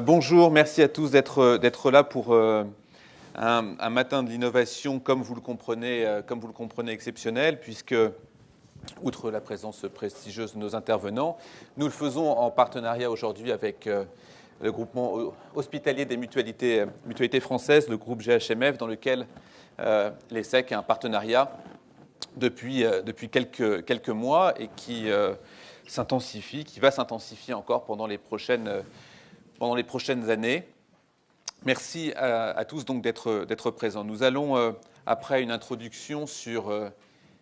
Bonjour, merci à tous d'être là pour un matin de l'innovation, comme vous le comprenez, exceptionnel, puisque, outre la présence prestigieuse de nos intervenants, nous le faisons en partenariat aujourd'hui avec le groupement hospitalier des mutualités françaises, le groupe GHMF, dans lequel l'ESSEC a un partenariat depuis quelques mois et qui s'intensifie, qui va s'intensifier encore pendant les prochaines années. Merci à tous donc d'être présents. Nous allons, après une introduction sur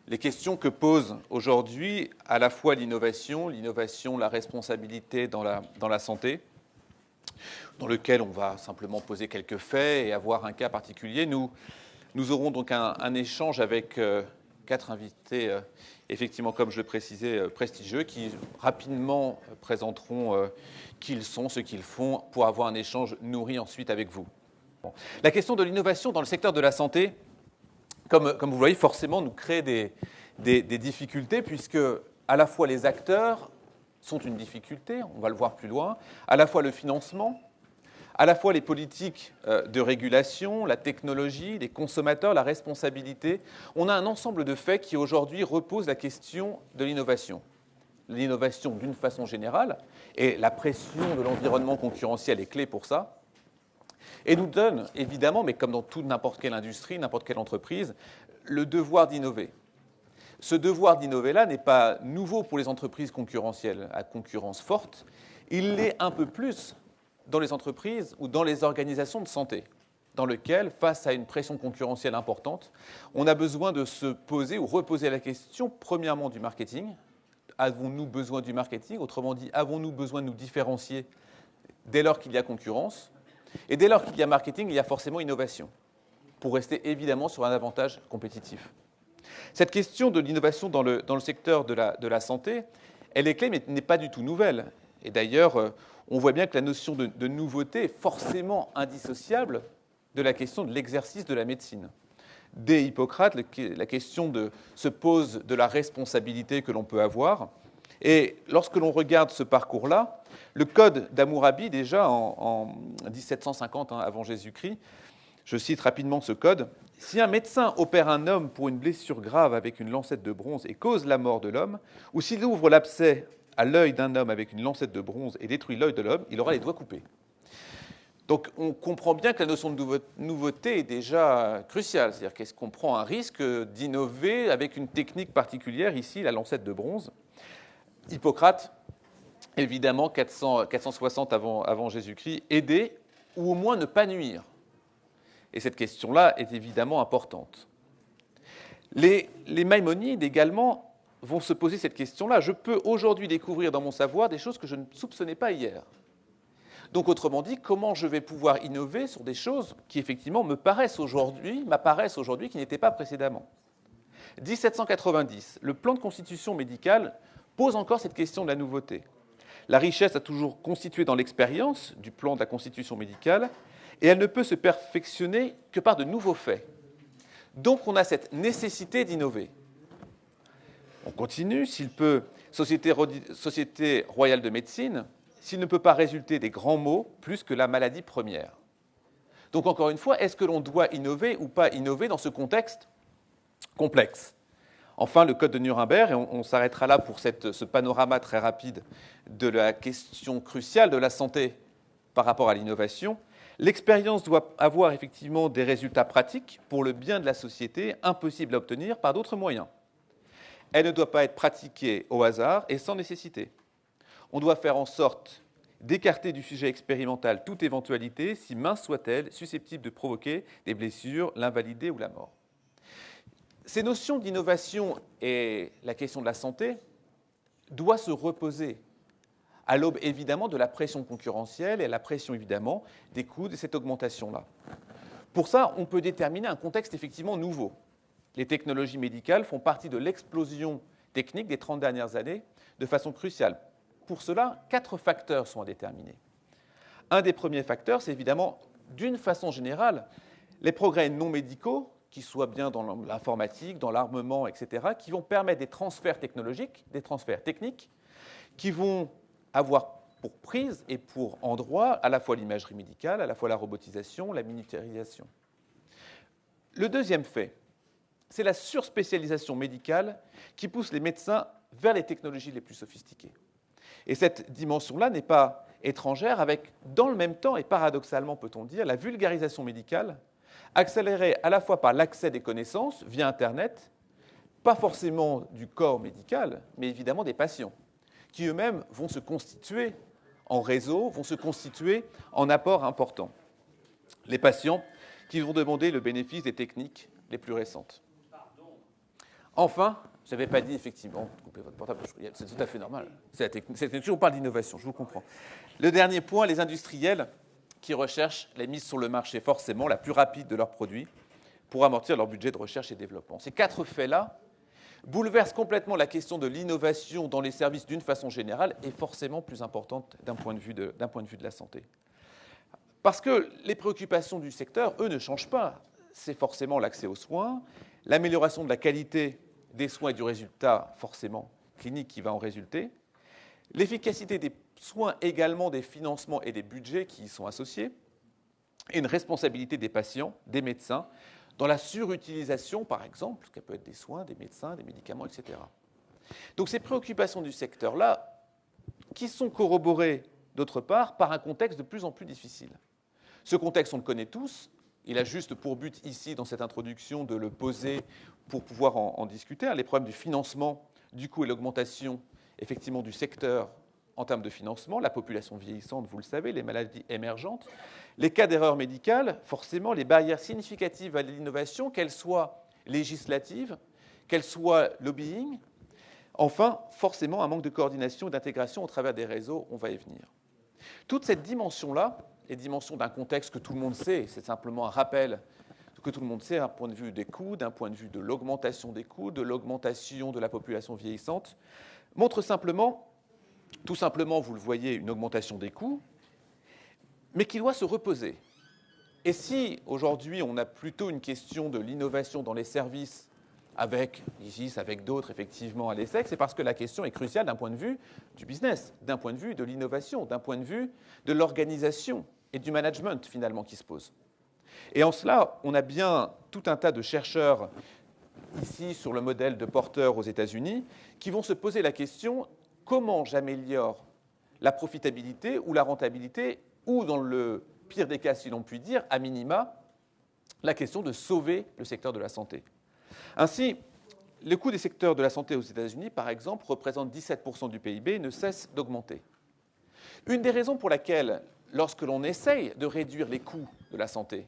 les questions que pose aujourd'hui à la fois l'innovation, la responsabilité dans la santé, dans lequel on va simplement poser quelques faits et avoir un cas particulier. Nous aurons donc un échange avec 4 invités, effectivement, comme je le précisais, prestigieux, qui rapidement présenteront qui ils sont, ce qu'ils font, pour avoir un échange nourri ensuite avec vous. Bon. La question de l'innovation dans le secteur de la santé, comme vous voyez, forcément nous crée des difficultés, puisque à la fois les acteurs sont une difficulté, on va le voir plus loin, à la fois le financement, à la fois les politiques de régulation, la technologie, les consommateurs, la responsabilité. On a un ensemble de faits qui aujourd'hui reposent la question de l'innovation. L'innovation d'une façon générale, et la pression de l'environnement concurrentiel est clé pour ça, et nous donne évidemment, mais comme dans n'importe quelle industrie, n'importe quelle entreprise, le devoir d'innover. Ce devoir d'innover-là n'est pas nouveau pour les entreprises concurrentielles à concurrence forte, il l'est un peu plus dans les entreprises ou dans les organisations de santé, dans lesquelles, face à une pression concurrentielle importante, on a besoin de se poser ou reposer la question, premièrement, du marketing. Avons-nous besoin du marketing? Autrement dit, avons-nous besoin de nous différencier dès lors qu'il y a concurrence? Et dès lors qu'il y a marketing, il y a forcément innovation, pour rester évidemment sur un avantage compétitif. Cette question de l'innovation dans le secteur de la santé, elle est clé, mais n'est pas du tout nouvelle. Et d'ailleurs, on voit bien que la notion de nouveauté est forcément indissociable de la question de l'exercice de la médecine. Dès Hippocrate, la question se pose de la responsabilité que l'on peut avoir. Et lorsque l'on regarde ce parcours-là, le code d'Hammurabi, déjà en 1750 avant Jésus-Christ, je cite rapidement ce code, « Si un médecin opère un homme pour une blessure grave avec une lancette de bronze et cause la mort de l'homme, ou s'il ouvre l'abcès à l'œil d'un homme avec une lancette de bronze et détruit l'œil de l'homme, il aura les doigts coupés. » Donc on comprend bien que la notion de nouveauté est déjà cruciale. C'est-à-dire qu'est-ce qu'on prend un risque d'innover avec une technique particulière, ici la lancette de bronze. Hippocrate, évidemment, 460 avant Jésus-Christ, aider ou au moins ne pas nuire. Et cette question-là est évidemment importante. Les Maïmonides également vont se poser cette question-là. Je peux aujourd'hui découvrir dans mon savoir des choses que je ne soupçonnais pas hier. Donc, autrement dit, comment je vais pouvoir innover sur des choses qui, effectivement, m'apparaissent aujourd'hui, qui n'étaient pas précédemment. 1790, le plan de constitution médicale pose encore cette question de la nouveauté. La richesse a toujours constitué dans l'expérience du plan de la constitution médicale, et elle ne peut se perfectionner que par de nouveaux faits. Donc, on a cette nécessité d'innover. On continue, Société royale de médecine, s'il ne peut pas résulter des grands maux plus que la maladie première. Donc, encore une fois, est-ce que l'on doit innover ou pas innover dans ce contexte complexe? Enfin, le Code de Nuremberg, et on s'arrêtera là pour ce panorama très rapide de la question cruciale de la santé par rapport à l'innovation. L'expérience doit avoir effectivement des résultats pratiques pour le bien de la société, impossibles à obtenir par d'autres moyens. Elle ne doit pas être pratiquée au hasard et sans nécessité. On doit faire en sorte d'écarter du sujet expérimental toute éventualité, si mince soit-elle, susceptible de provoquer des blessures, l'invalidité ou la mort. Ces notions d'innovation et la question de la santé doivent se reposer à l'aube évidemment de la pression concurrentielle et à la pression évidemment des coûts de cette augmentation-là. Pour ça, on peut déterminer un contexte effectivement nouveau. Les technologies médicales font partie de l'explosion technique des 30 dernières années de façon cruciale. Pour cela, 4 facteurs sont à déterminer. Un des premiers facteurs, c'est évidemment, d'une façon générale, les progrès non médicaux, qui soient bien dans l'informatique, dans l'armement, etc., qui vont permettre des transferts technologiques, des transferts techniques, qui vont avoir pour prise et pour endroit à la fois l'imagerie médicale, à la fois la robotisation, la miniaturisation. Le deuxième fait, c'est la surspécialisation médicale qui pousse les médecins vers les technologies les plus sophistiquées. Et cette dimension-là n'est pas étrangère avec, dans le même temps, et paradoxalement peut-on dire, la vulgarisation médicale, accélérée à la fois par l'accès des connaissances via Internet, pas forcément du corps médical, mais évidemment des patients, qui eux-mêmes vont se constituer en réseau, vont se constituer en apport important. Les patients qui vont demander le bénéfice des techniques les plus récentes. Enfin, je n'avais pas dit effectivement, coupez votre portable, c'est tout à fait normal. C'est la technologie, on parle d'innovation, je vous comprends. Le dernier point, les industriels qui recherchent la mise sur le marché forcément la plus rapide de leurs produits pour amortir leur budget de recherche et développement. Ces quatre faits-là bouleversent complètement la question de l'innovation dans les services d'une façon générale et forcément plus importante d'un point de vue de la santé. Parce que les préoccupations du secteur, eux, ne changent pas. C'est forcément l'accès aux soins, l'amélioration de la qualité des soins et du résultat, forcément, clinique qui va en résulter, l'efficacité des soins également, des financements et des budgets qui y sont associés, et une responsabilité des patients, des médecins, dans la surutilisation, par exemple, ce qui peut être des soins, des médecins, des médicaments, etc. Donc ces préoccupations du secteur-là, qui sont corroborées, d'autre part, par un contexte de plus en plus difficile. Ce contexte, on le connaît tous. Il a juste pour but ici, dans cette introduction, de le poser pour pouvoir en discuter. Les problèmes du financement, du coût et l'augmentation, effectivement, du secteur en termes de financement, la population vieillissante, vous le savez, les maladies émergentes, les cas d'erreur médicale, forcément, les barrières significatives à l'innovation, qu'elles soient législatives, qu'elles soient lobbying. Enfin, forcément, un manque de coordination et d'intégration au travers des réseaux, on va y venir. Toute cette dimension-là, les dimensions d'un contexte que tout le monde sait, c'est simplement un rappel que tout le monde sait d'un point de vue des coûts, d'un point de vue de l'augmentation des coûts, de l'augmentation de la population vieillissante, montrent simplement, tout simplement, vous le voyez, une augmentation des coûts, mais qui doit se reposer. Et si aujourd'hui on a plutôt une question de l'innovation dans les services avec IGIS, avec d'autres, effectivement, à l'ESSEC, c'est parce que la question est cruciale d'un point de vue du business, d'un point de vue de l'innovation, d'un point de vue de l'organisation et du management, finalement, qui se pose. Et en cela, on a bien tout un tas de chercheurs, ici, sur le modèle de Porter aux États-Unis, qui vont se poser la question « Comment j'améliore la profitabilité ou la rentabilité, ou dans le pire des cas, si l'on peut dire, à minima, la question de sauver le secteur de la santé ». Ainsi, le coût des secteurs de la santé aux États-Unis, par exemple, représente 17% du PIB et ne cesse d'augmenter. Une des raisons pour laquelle, lorsque l'on essaye de réduire les coûts de la santé,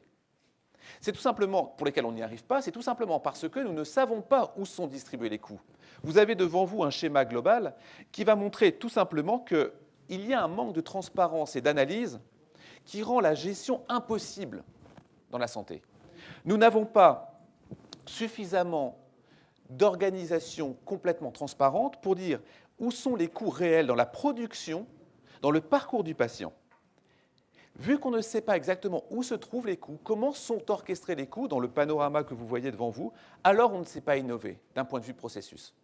c'est tout simplement, pour lesquels on n'y arrive pas, c'est tout simplement parce que nous ne savons pas où sont distribués les coûts. Vous avez devant vous un schéma global qui va montrer tout simplement qu'il y a un manque de transparence et d'analyse qui rend la gestion impossible dans la santé. Nous n'avons pas suffisamment d'organisation complètement transparente pour dire où sont les coûts réels dans la production, dans le parcours du patient. Vu qu'on ne sait pas exactement où se trouvent les coûts, comment sont orchestrés les coûts dans le panorama que vous voyez devant vous, alors on ne sait pas innover d'un point de vue processus.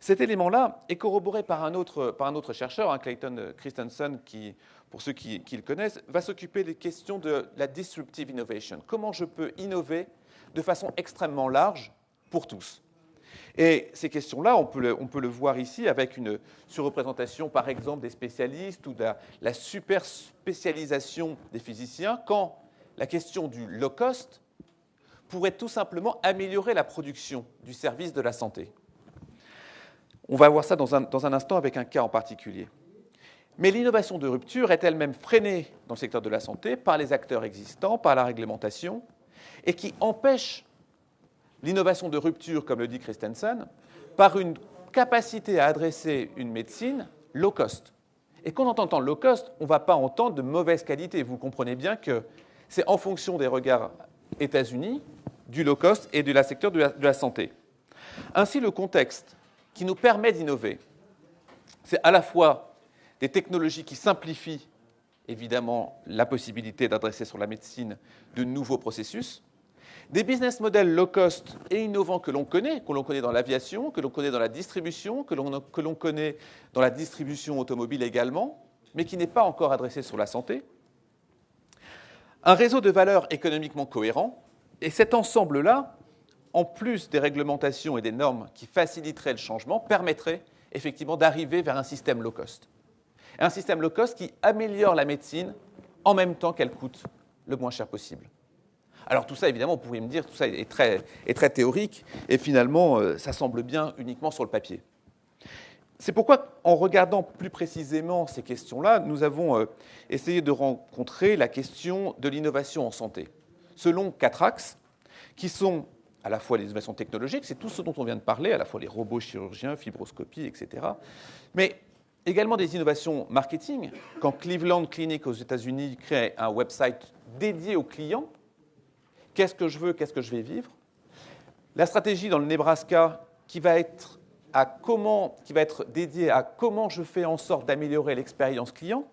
Cet élément-là est corroboré par un autre chercheur, Clayton Christensen, qui, pour ceux qui le connaissent, va s'occuper des questions de la disruptive innovation. Comment je peux innover de façon extrêmement large pour tous. Et ces questions-là, on peut le voir ici avec une surreprésentation, par exemple, des spécialistes ou de la super spécialisation des physiciens, quand la question du low cost pourrait tout simplement améliorer la production du service de la santé. On va voir ça dans un instant avec un cas en particulier. Mais l'innovation de rupture est elle-même freinée dans le secteur de la santé par les acteurs existants, par la réglementation, et qui empêche l'innovation de rupture, comme le dit Christensen, par une capacité à adresser une médecine low cost. Et quand on entend low cost, on ne va pas entendre de mauvaise qualité. Vous comprenez bien que c'est en fonction des regards États-Unis, du low cost et du secteur de la santé. Ainsi, le contexte qui nous permet d'innover, c'est à la fois des technologies qui simplifient évidemment la possibilité d'adresser sur la médecine de nouveaux processus, des business models low cost et innovants que l'on connaît dans l'aviation, que l'on connaît dans la distribution, que l'on connaît dans la distribution automobile également, mais qui n'est pas encore adressé sur la santé, un réseau de valeurs économiquement cohérent, et cet ensemble-là, en plus des réglementations et des normes qui faciliteraient le changement, permettrait effectivement d'arriver vers un système low cost. Un système low cost qui améliore la médecine en même temps qu'elle coûte le moins cher possible. Alors tout ça, évidemment, vous pourriez me dire, tout ça est très théorique, et finalement, ça semble bien uniquement sur le papier. C'est pourquoi, en regardant plus précisément ces questions-là, nous avons essayé de rencontrer la question de l'innovation en santé, selon 4 axes, qui sont à la fois les innovations technologiques, c'est tout ce dont on vient de parler, à la fois les robots chirurgiens, fibroscopie, etc., mais également des innovations marketing. Quand Cleveland Clinic aux États-Unis crée un website dédié aux clients, qu'est-ce que je veux, qu'est-ce que je vais vivre? La stratégie dans le Nebraska qui va être dédiée à comment je fais en sorte d'améliorer l'expérience client,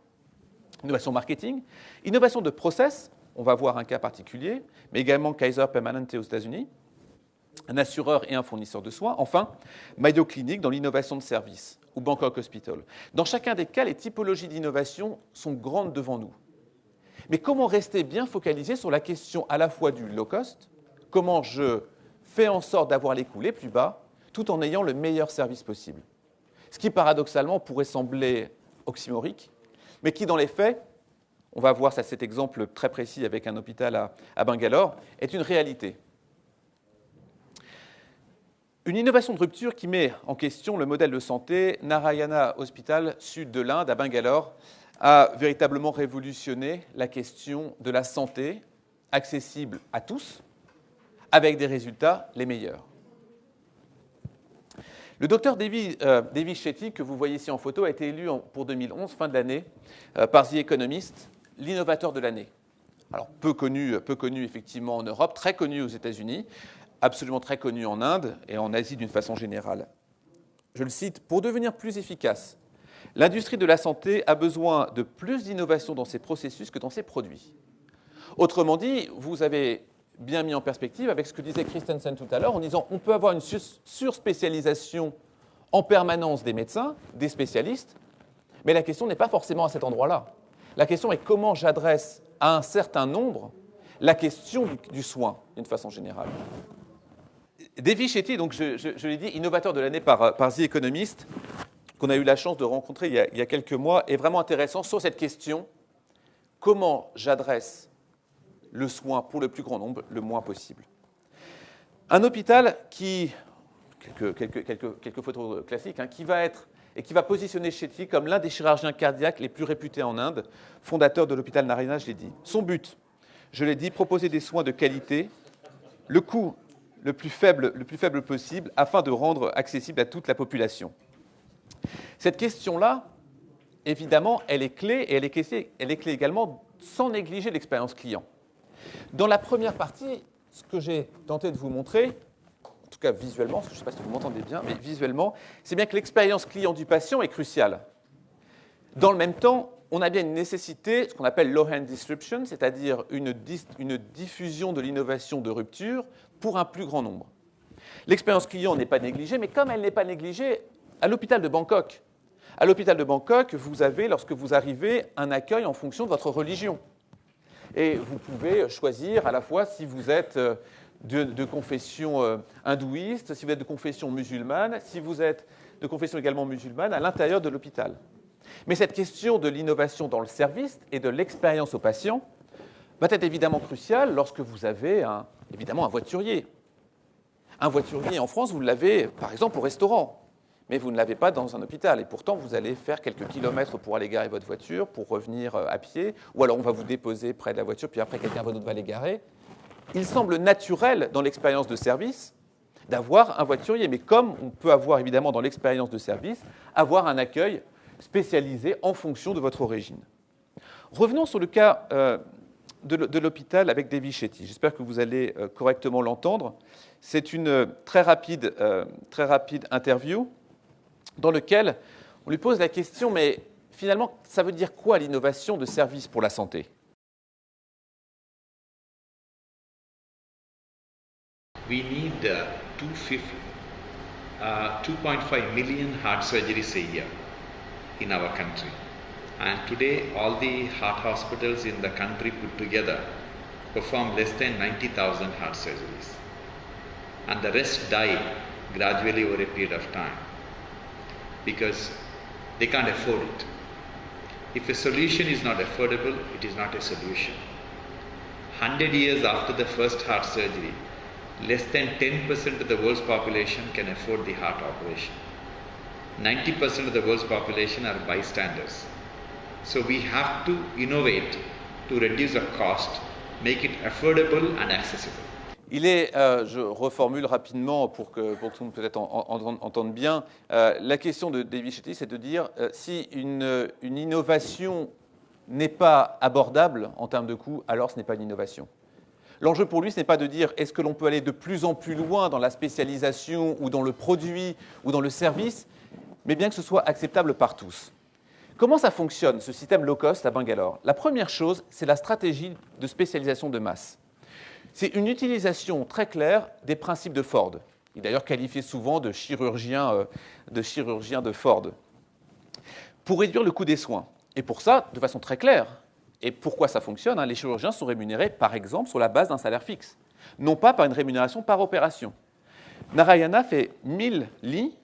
innovation marketing, innovation de process, on va voir un cas particulier, mais également Kaiser Permanente aux États-Unis, un assureur et un fournisseur de soins. Enfin, Mayo Clinic dans l'innovation de service, ou Bangkok Hospital. Dans chacun des cas, les typologies d'innovation sont grandes devant nous. Mais comment rester bien focalisé sur la question à la fois du low cost, comment je fais en sorte d'avoir les coûts les plus bas, tout en ayant le meilleur service possible. Ce qui, paradoxalement, pourrait sembler oxymorique, mais qui, dans les faits, on va voir ça, cet exemple très précis avec un hôpital à Bangalore, est une réalité. Une innovation de rupture qui met en question le modèle de santé, Narayana Hospital, sud de l'Inde, à Bangalore, a véritablement révolutionné la question de la santé, accessible à tous, avec des résultats les meilleurs. Le docteur Devi Shetty, que vous voyez ici en photo, a été élu pour 2011, fin de l'année, par The Economist, l'innovateur de l'année. Alors, peu connu effectivement en Europe, très connu aux États-Unis, absolument très connu en Inde et en Asie d'une façon générale. Je le cite, « Pour devenir plus efficace, l'industrie de la santé a besoin de plus d'innovation dans ses processus que dans ses produits. » Autrement dit, vous avez bien mis en perspective avec ce que disait Christensen tout à l'heure en disant on peut avoir une surspécialisation en permanence des médecins, des spécialistes, mais la question n'est pas forcément à cet endroit-là. La question est comment j'adresse à un certain nombre la question du soin, d'une façon générale. Devi Shetty, donc je l'ai dit, innovateur de l'année par The Economist, qu'on a eu la chance de rencontrer il y a quelques mois, est vraiment intéressant sur cette question comment j'adresse le soin pour le plus grand nombre, le moins possible. Un hôpital qui, quelques photos classiques, qui va positionner Shetty comme l'un des chirurgiens cardiaques les plus réputés en Inde, fondateur de l'hôpital Narayana, je l'ai dit. Son but, je l'ai dit, proposer des soins de qualité, le coût le plus faible possible, afin de rendre accessible à toute la population. Cette question-là, évidemment, elle est clé, et elle est clé également sans négliger l'expérience client. Dans la première partie, ce que j'ai tenté de vous montrer, en tout cas visuellement, parce que je ne sais pas si vous m'entendez bien, mais visuellement, c'est bien que l'expérience client du patient est cruciale. Dans le même temps, on a bien une nécessité, ce qu'on appelle low-hand disruption, c'est-à-dire une diffusion de l'innovation de rupture pour un plus grand nombre. L'expérience client n'est pas négligée, mais comme elle n'est pas négligée, à l'hôpital de Bangkok, vous avez, lorsque vous arrivez, un accueil en fonction de votre religion. Et vous pouvez choisir à la fois si vous êtes de confession hindouiste, si vous êtes de confession musulmane, si vous êtes de confession également musulmane à l'intérieur de l'hôpital. Mais cette question de l'innovation dans le service et de l'expérience au patient va être évidemment cruciale lorsque vous avez évidemment un voiturier. Un voiturier en France, vous l'avez par exemple au restaurant, mais vous ne l'avez pas dans un hôpital. Et pourtant, vous allez faire quelques kilomètres pour aller garer votre voiture, pour revenir à pied, ou alors on va vous déposer près de la voiture, puis après quelqu'un d'autre va les garer. Il semble naturel dans l'expérience de service d'avoir un voiturier, mais comme on peut avoir évidemment dans l'expérience de service, avoir un accueil spécialisé en fonction de votre origine. Revenons sur le cas de l'hôpital avec Devi Shetty. J'espère que vous allez correctement l'entendre. C'est une très rapide interview dans laquelle on lui pose la question, mais finalement, ça veut dire quoi l'innovation de service pour la santé? We need 2.5 million heart surgeries a year in our country. And today, all the heart hospitals in the country put together perform less than 90,000 heart surgeries. And the rest die gradually over a period of time because they can't afford it. If a solution is not affordable, it is not a solution. 100 years after the first heart surgery, less than 10% of the world's population can afford the heart operation. 90% of the world's population are bystanders. So we have to innovate to reduce the cost, make it affordable and accessible. Il est, je reformule rapidement pour que tout le monde peut-être entende bien, la question de David Chetty, c'est de dire si une innovation n'est pas abordable en termes de coût, alors ce n'est pas une innovation. L'enjeu pour lui, ce n'est pas de dire est-ce que l'on peut aller de plus en plus loin dans la spécialisation ou dans le produit ou dans le service, mais bien que ce soit acceptable par tous. Comment ça fonctionne, ce système low-cost à Bangalore? La première chose, c'est la stratégie de spécialisation de masse. C'est une utilisation très claire des principes de Ford. Il est d'ailleurs qualifié souvent de chirurgien de Ford. Pour réduire le coût des soins. Et pour ça, de façon très claire, et pourquoi ça fonctionne, les chirurgiens sont rémunérés, par exemple, sur la base d'un salaire fixe, non pas par une rémunération par opération. Narayana fait 1000 lits,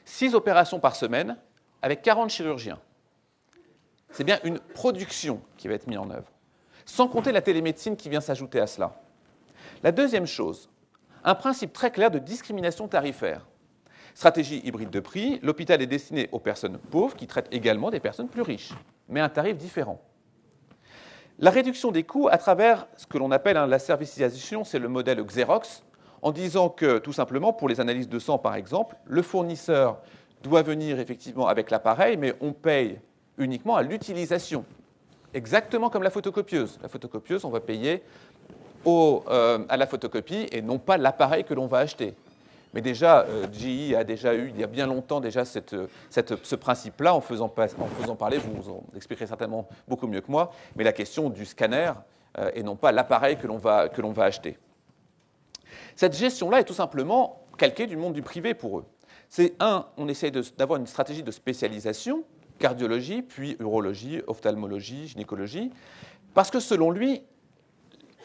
6 opérations par semaine, avec 40 chirurgiens. C'est bien une production qui va être mise en œuvre, sans compter la télémédecine qui vient s'ajouter à cela. La deuxième chose, un principe très clair de discrimination tarifaire. Stratégie hybride de prix, l'hôpital est destiné aux personnes pauvres qui traitent également des personnes plus riches, mais à un tarif différent. La réduction des coûts à travers ce que l'on appelle la servicisation, c'est le modèle Xerox, en disant que, tout simplement, pour les analyses de sang, par exemple, le fournisseur doit venir effectivement avec l'appareil, mais on paye uniquement à l'utilisation. Exactement comme la photocopieuse. La photocopieuse, on va payer à la photocopie et non pas l'appareil que l'on va acheter. Mais déjà, GE a déjà eu, il y a bien longtemps, déjà ce principe-là, en faisant parler, vous en expliquerez certainement beaucoup mieux que moi, mais la question du scanner et non pas l'appareil que l'on va acheter. Cette gestion-là est tout simplement calquée du monde du privé pour eux. C'est on essaye d'avoir une stratégie de spécialisation, cardiologie, puis urologie, ophtalmologie, gynécologie, parce que selon lui,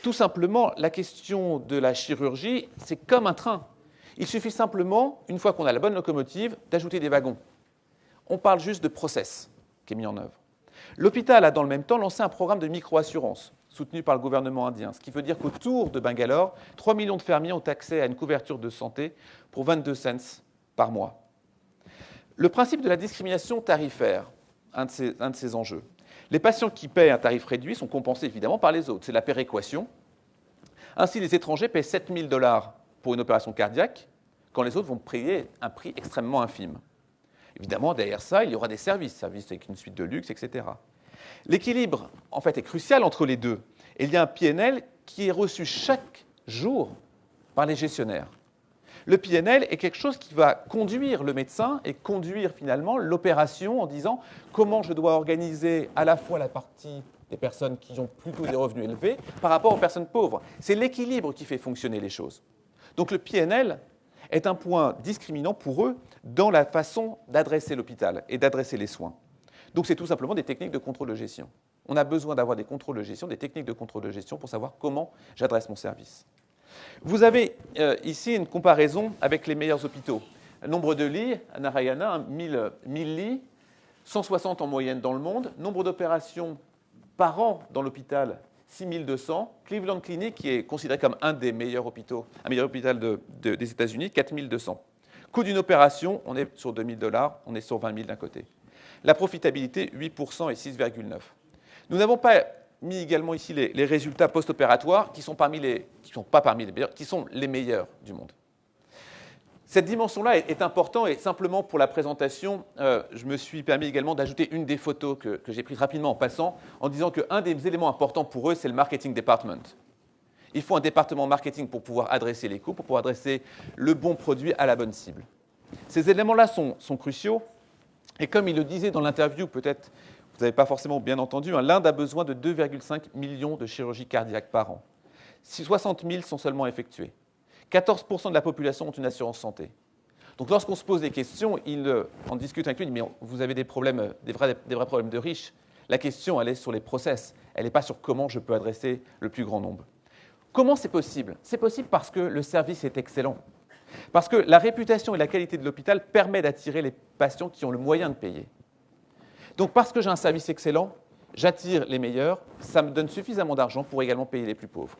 tout simplement, la question de la chirurgie, c'est comme un train. Il suffit simplement, une fois qu'on a la bonne locomotive, d'ajouter des wagons. On parle juste de process qui est mis en œuvre. L'hôpital a dans le même temps lancé un programme de micro-assurance soutenu par le gouvernement indien, ce qui veut dire qu'autour de Bangalore, 3 millions de fermiers ont accès à une couverture de santé pour 22 cents par mois. Le principe de la discrimination tarifaire, un de ces enjeux. Les patients qui paient un tarif réduit sont compensés évidemment par les autres. C'est la péréquation. Ainsi, les étrangers paient 7 000 $ pour une opération cardiaque, quand les autres vont payer un prix extrêmement infime. Évidemment, derrière ça, il y aura des services avec une suite de luxe, etc. L'équilibre, en fait, est crucial entre les deux. Et il y a un PNL qui est reçu chaque jour par les gestionnaires. Le PNL est quelque chose qui va conduire le médecin et conduire finalement l'opération en disant comment je dois organiser à la fois la partie des personnes qui ont plutôt des revenus élevés par rapport aux personnes pauvres. C'est l'équilibre qui fait fonctionner les choses. Donc le PNL est un point discriminant pour eux dans la façon d'adresser l'hôpital et d'adresser les soins. Donc c'est tout simplement des techniques de contrôle de gestion. On a besoin d'avoir des contrôles de gestion, des techniques de contrôle de gestion pour savoir comment j'adresse mon service. Vous avez ici une comparaison avec les meilleurs hôpitaux. Nombre de lits, à Narayana, 1000 lits, 160 en moyenne dans le monde. Nombre d'opérations par an dans l'hôpital, 6200. Cleveland Clinic, qui est considéré comme un des meilleurs hôpitaux, un meilleur hôpital des États-Unis, 4200. Coût d'une opération, on est sur 2000 $, on est sur 20 000 d'un côté. La profitabilité, 8% et 6,9%. Nous n'avons pas mis également ici les résultats post-opératoires qui sont pas parmi les meilleurs, qui sont les meilleurs du monde. Cette dimension-là est importante et simplement pour la présentation, je me suis permis également d'ajouter une des photos que j'ai prises rapidement en passant en disant qu'un des éléments importants pour eux, c'est le marketing department. Il faut un département marketing pour pouvoir adresser les coûts, pour pouvoir adresser le bon produit à la bonne cible. Ces éléments-là sont cruciaux et comme il le disait dans l'interview, peut-être vous n'avez pas forcément bien entendu, l'Inde a besoin de 2,5 millions de chirurgies cardiaques par an. 60 000 sont seulement effectuées. 14% de la population ont une assurance santé. Donc lorsqu'on se pose des questions, on discute avec lui, mais vous avez des problèmes, des vrais problèmes de riches. La question, elle est sur les process. Elle n'est pas sur comment je peux adresser le plus grand nombre. Comment c'est possible? C'est possible parce que le service est excellent. Parce que la réputation et la qualité de l'hôpital permettent d'attirer les patients qui ont le moyen de payer. Donc parce que j'ai un service excellent, j'attire les meilleurs, ça me donne suffisamment d'argent pour également payer les plus pauvres.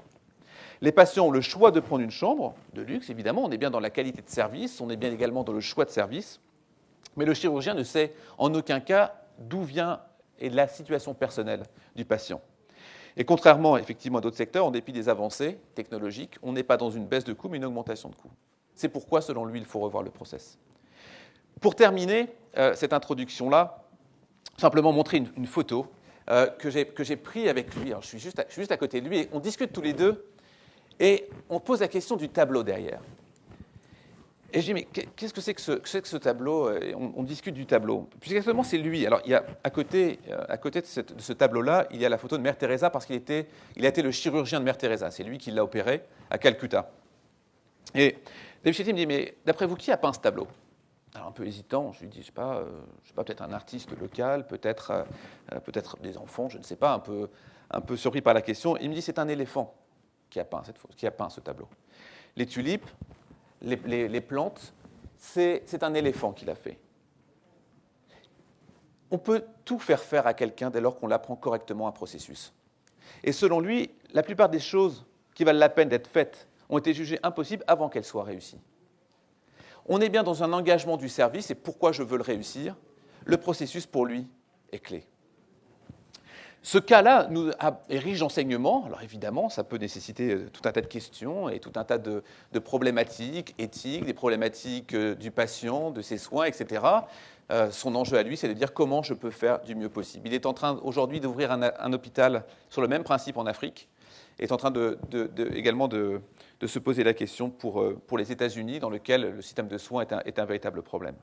Les patients ont le choix de prendre une chambre, de luxe évidemment, on est bien dans la qualité de service, on est bien également dans le choix de service, mais le chirurgien ne sait en aucun cas d'où vient et la situation personnelle du patient. Et contrairement effectivement à d'autres secteurs, en dépit des avancées technologiques, on n'est pas dans une baisse de coûts, mais une augmentation de coûts. C'est pourquoi, selon lui, il faut revoir le process. Pour terminer cette introduction-là, simplement montrer une photo que j'ai prise avec lui. Alors, je suis juste à côté de lui et on discute tous les deux et on pose la question du tableau derrière. Et je dis, mais qu'est-ce que c'est que ce tableau? On discute du tableau. Plus exactement, c'est lui. Alors, il y a, à côté de ce tableau-là, il y a la photo de Mère Teresa parce qu'il a été le chirurgien de Mère Teresa. C'est lui qui l'a opéré à Calcutta. Et Dave Chetty me dit, mais d'après vous, qui a peint ce tableau? Alors, un peu hésitant, je lui dis, je sais pas, peut-être un artiste local, peut-être des enfants, je ne sais pas, un peu surpris par la question. Il me dit, c'est un éléphant qui a peint ce tableau. Les tulipes, les plantes, c'est un éléphant qui l'a fait. On peut tout faire à quelqu'un dès lors qu'on apprend correctement un processus. Et selon lui, la plupart des choses qui valent la peine d'être faites ont été jugées impossibles avant qu'elles soient réussies. On est bien dans un engagement du service, et pourquoi je veux le réussir? Le processus, pour lui, est clé. Ce cas-là est riche d'enseignements. Alors évidemment, ça peut nécessiter tout un tas de questions et tout un tas de problématiques éthiques, des problématiques du patient, de ses soins, etc. Son enjeu à lui, c'est de dire comment je peux faire du mieux possible. Il est en train aujourd'hui d'ouvrir un hôpital sur le même principe en Afrique. Il est en train également de se poser la question pour les États-Unis, dans lequel le système de soins est un véritable problème.